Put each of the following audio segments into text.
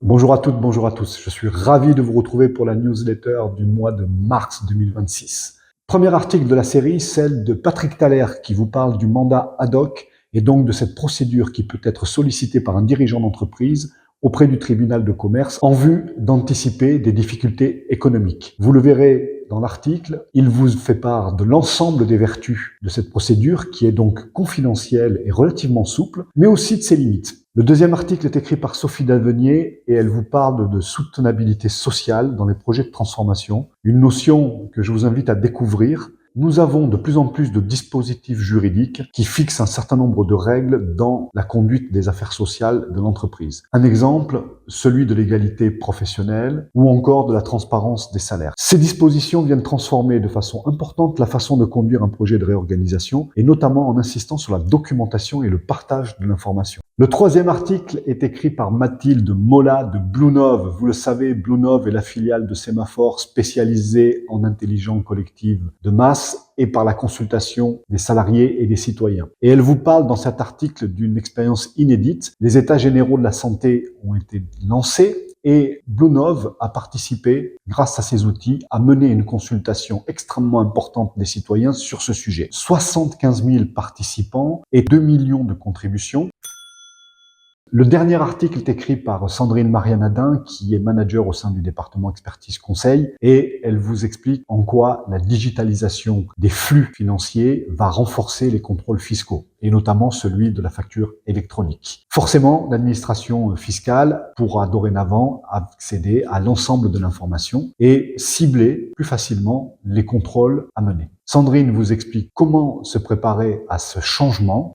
Bonjour à toutes, bonjour à tous. Je suis ravi de vous retrouver pour la newsletter du mois de mars 2026. Premier article de la série, celle de Patrick Thaler qui vous parle du mandat ad hoc et donc de cette procédure qui peut être sollicitée par un dirigeant d'entreprise auprès du tribunal de commerce en vue d'anticiper des difficultés économiques. Vous le verrez dans l'article, il vous fait part de l'ensemble des vertus de cette procédure qui est donc confidentielle et relativement souple, mais aussi de ses limites. Le deuxième article est écrit par Sophie Davenier et elle vous parle de soutenabilité sociale dans les projets de transformation, une notion que je vous invite à découvrir. Nous avons de plus en plus de dispositifs juridiques qui fixent un certain nombre de règles dans la conduite des affaires sociales de l'entreprise. Un exemple, celui de l'égalité professionnelle ou encore de la transparence des salaires. Ces dispositions viennent transformer de façon importante la façon de conduire un projet de réorganisation et notamment en insistant sur la documentation et le partage de l'information. Le troisième article est écrit par Mathilde Mola de Bluenove. Vous le savez, Bluenove est la filiale de Sémaphore spécialisée en intelligence collective de masse et par la consultation des salariés et des citoyens. Et elle vous parle dans cet article d'une expérience inédite. Les états généraux de la santé ont été lancés et Bluenove a participé, grâce à ces outils, à mener une consultation extrêmement importante des citoyens sur ce sujet. 75 000 participants et 2 millions de contributions. Le dernier article est écrit par Sandrine Marianadin, qui est manager au sein du département expertise conseil, et elle vous explique en quoi la digitalisation des flux financiers va renforcer les contrôles fiscaux, et notamment celui de la facture électronique. Forcément, l'administration fiscale pourra dorénavant accéder à l'ensemble de l'information et cibler plus facilement les contrôles à mener. Sandrine vous explique comment se préparer à ce changement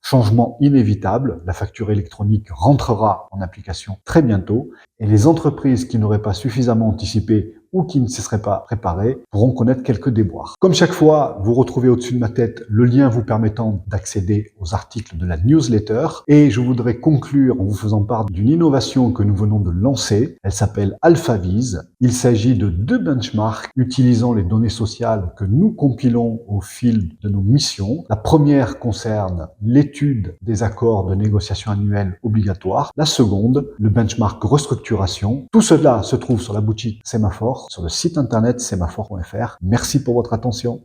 inévitable. La facture électronique rentrera en application très bientôt et les entreprises qui n'auraient pas suffisamment anticipé ou qui ne s'y seraient pas préparées pourront connaître quelques déboires. Comme chaque fois, vous retrouvez au-dessus de ma tête le lien vous permettant d'accéder aux articles de la newsletter et je voudrais conclure en vous faisant part d'une innovation que nous venons de lancer. Elle s'appelle AlphaVise. Il s'agit de 2 benchmarks utilisant les données sociales que nous compilons au fil de nos missions. La première concerne l'étude des accords de négociation annuelle obligatoires. La seconde, le benchmark restructuration. Tout cela se trouve sur la boutique Sémaphore, sur le site internet semaphore.fr. Merci pour votre attention.